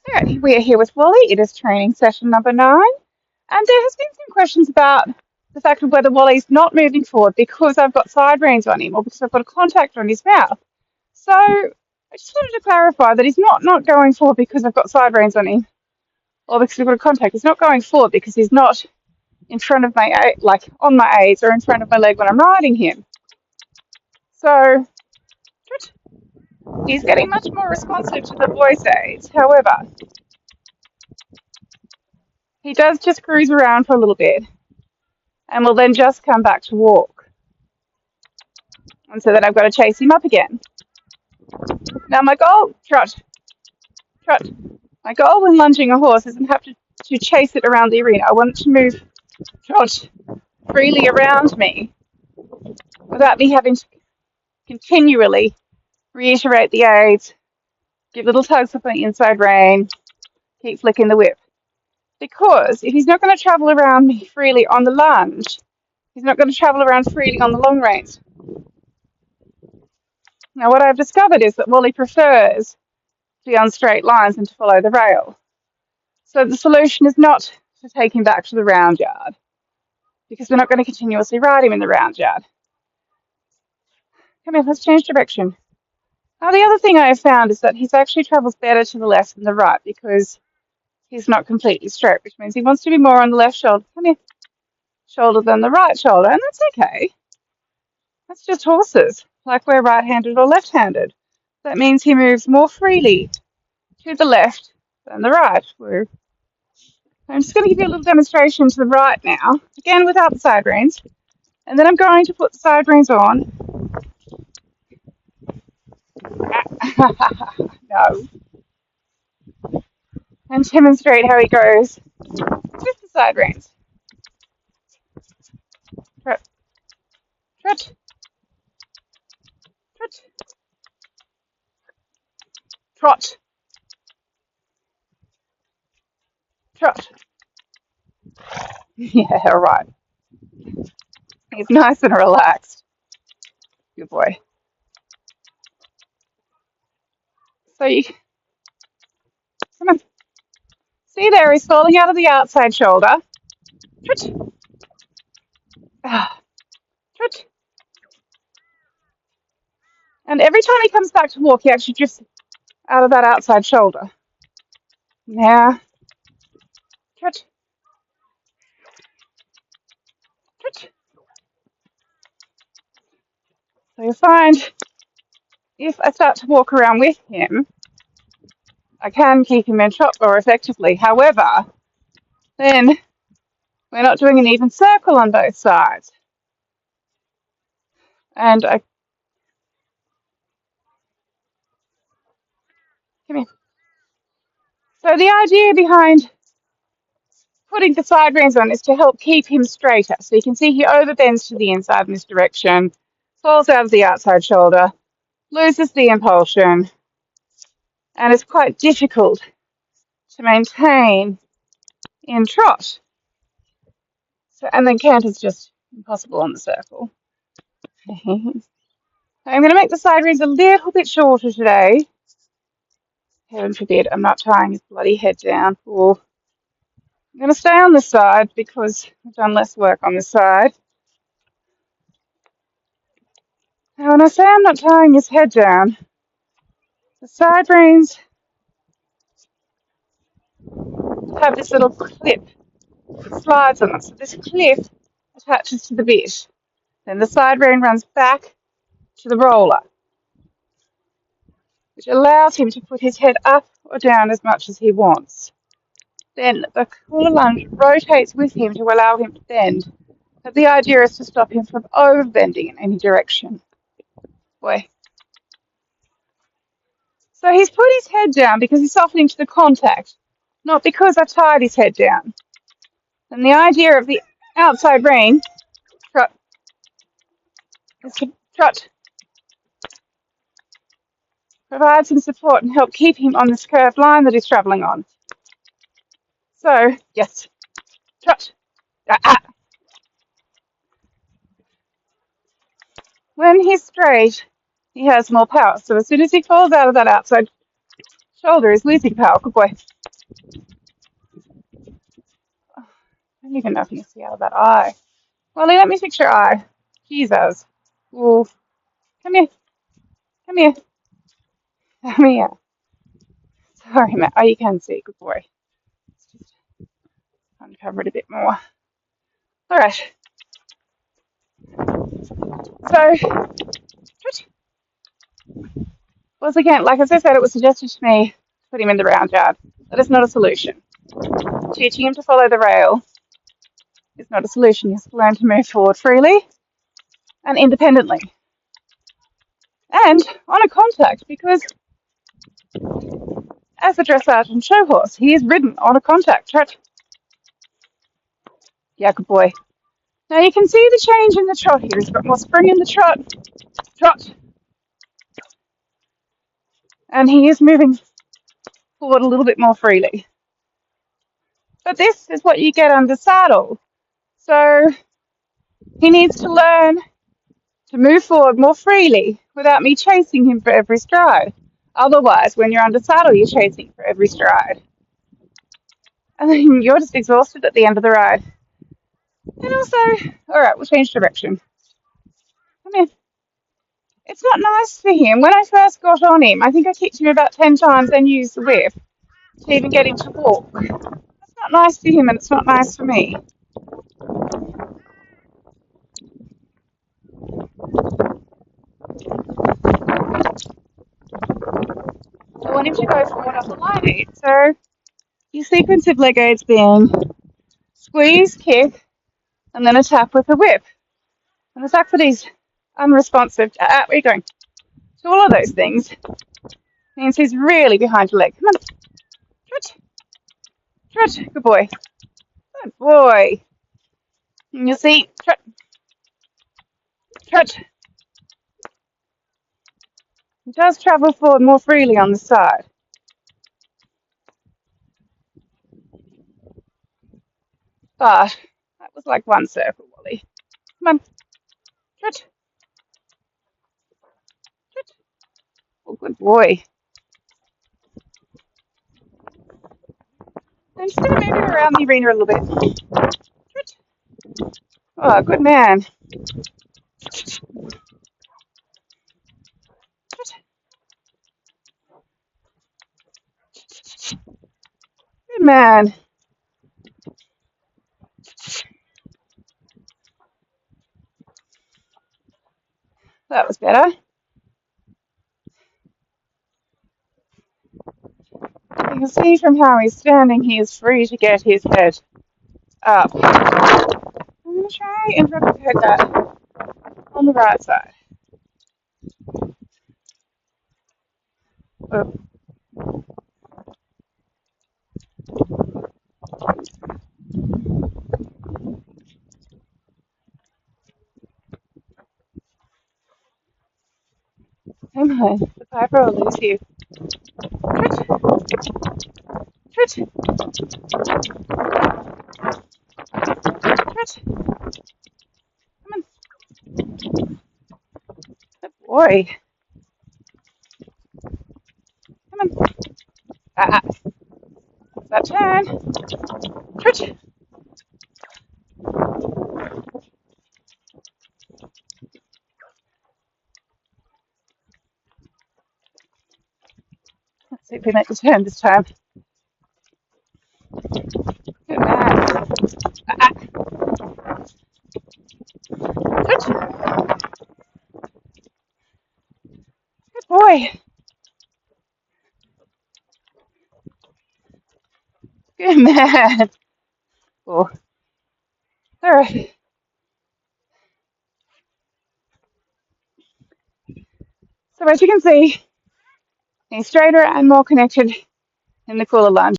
Alright, we are here with Wally. It is training session number 9. And there has been some questions about the fact of whether Wally's not moving forward because I've got side reins on him or because I've got a contact on his mouth. So I just wanted to clarify that he's not going forward because I've got side reins on him or because I've got a contact. He's not going forward because he's not in front of my, like on my aids or in front of my leg when I'm riding him. So he's getting much more responsive to the voice aids. However, he does just cruise around for a little bit and will then just come back to walk. And so then I've got to chase him up again. Now my goal, trot. My goal when lunging a horse isn't have to chase it around the arena. I want it to move, trot, freely around me without me having to continually reiterate the aids, give little tugs up on the inside rein, keep flicking the whip. Because if he's not going to travel around me freely on the lunge, he's not going to travel around freely on the long reins. Now, what I've discovered is that Wally prefers to be on straight lines and to follow the rail. So the solution is not to take him back to the round yard, because we're not going to continuously ride him in the round yard. Come here, let's change direction. Now, the other thing I have found is that he actually travels better to the left than the right because he's not completely straight, which means he wants to be more on the left shoulder. Come here. Shoulder than the right shoulder, and that's okay. That's just horses, like we're right-handed or left-handed. That means he moves more freely to the left than the right. I'm just going to give you a little demonstration to the right now, again without the side reins, and then I'm going to put the side reins on. No. And demonstrate how he goes with the side reins. Trot, trot, trot, trot, trot. Yeah, right. He's nice and relaxed. Good boy. So you come on. See there, he's falling out of the outside shoulder. Trot, trot. And every time he comes back to walk, he actually drifts out of that outside shoulder. Now, trot, trot. So you'll find if I start to walk around with him, I can keep him in trot more effectively. However, then we're not doing an even circle on both sides. And come here. So the idea behind putting the side reins on is to help keep him straighter. So you can see he overbends to the inside in this direction, falls out of the outside shoulder, loses the impulsion, and it's quite difficult to maintain in trot. So, and then canter's just impossible on the circle. I'm going to make the side reins a little bit shorter today. Heaven forbid, I'm not tying his bloody head down. Or I'm going to stay on this side because I've done less work on this side. Now, when I say I'm not tying his head down, the side reins have this little clip that slides on them. So this clip attaches to the bit. Then the side rein runs back to the roller, which allows him to put his head up or down as much as he wants. Then the collar lunge rotates with him to allow him to bend. But the idea is to stop him from over-bending in any direction. Boy. So he's put his head down because he's softening to the contact, not because I've tied his head down. And the idea of the outside rein, trot, is to trot, provide some support and help keep him on this curved line that he's travelling on. So, yes, trot. When he's straight, he has more power. So as soon as he falls out of that outside Shoulder is losing power. Good boy. I don't even know if you can see out of that eye. Wally, let me fix your eye. Jesus. Ooh. Come here. Come here. Come here. Sorry, Matt. Oh, you can see. Good boy. Let's just uncover it a bit more. All right. So, once again, like as I said, it was suggested to me to put him in the round yard. That is not a solution. Teaching him to follow the rail is not a solution. He has to learn to move forward freely and independently. And on a contact, because as a dressage and show horse, he is ridden on a contact. Trot. Yeah, good boy. Now you can see the change in the trot here. He's got more spring in the trot. Trot. And he is moving forward a little bit more freely. But this is what you get under saddle. So he needs to learn to move forward more freely without me chasing him for every stride. Otherwise, when you're under saddle, you're chasing for every stride. And then you're just exhausted at the end of the ride. And also, all right, we'll change direction. Come here. It's not nice for him. When I first got on him, I think I kicked him about 10 times and used the whip to even get him to walk. It's not nice for him and it's not nice for me. I want him to go forward up the line aid. So your sequence of leg aids being squeeze, kick, and then attack with the whip. And the fact that he's unresponsive, where are you going? To all of those things means he's really behind your leg. Come on. Trot. Trot. Good boy. Good boy. And you'll see. Trot. Trot. He does travel forward more freely on the side. But that was like one circle, Wally. Come on. Trot. Trot. Oh, good boy. I'm just going to move him around the arena a little bit. Trot. Oh, good man. Trot. Good man. That was better. You can see from how he's standing, he is free to get his head up. I'm going to try and replicate that on the right side. Oh. Come on, the piper will lose you. Twitch. Twitch. Twitch. Come on. Good boy. Come on. It's that turn. Twitch. Let's see if we make the turn this time. Good man. Twitch. Good boy. Good man. Oh. All right. So as you can see, he's straighter and more connected in the cooler lunge.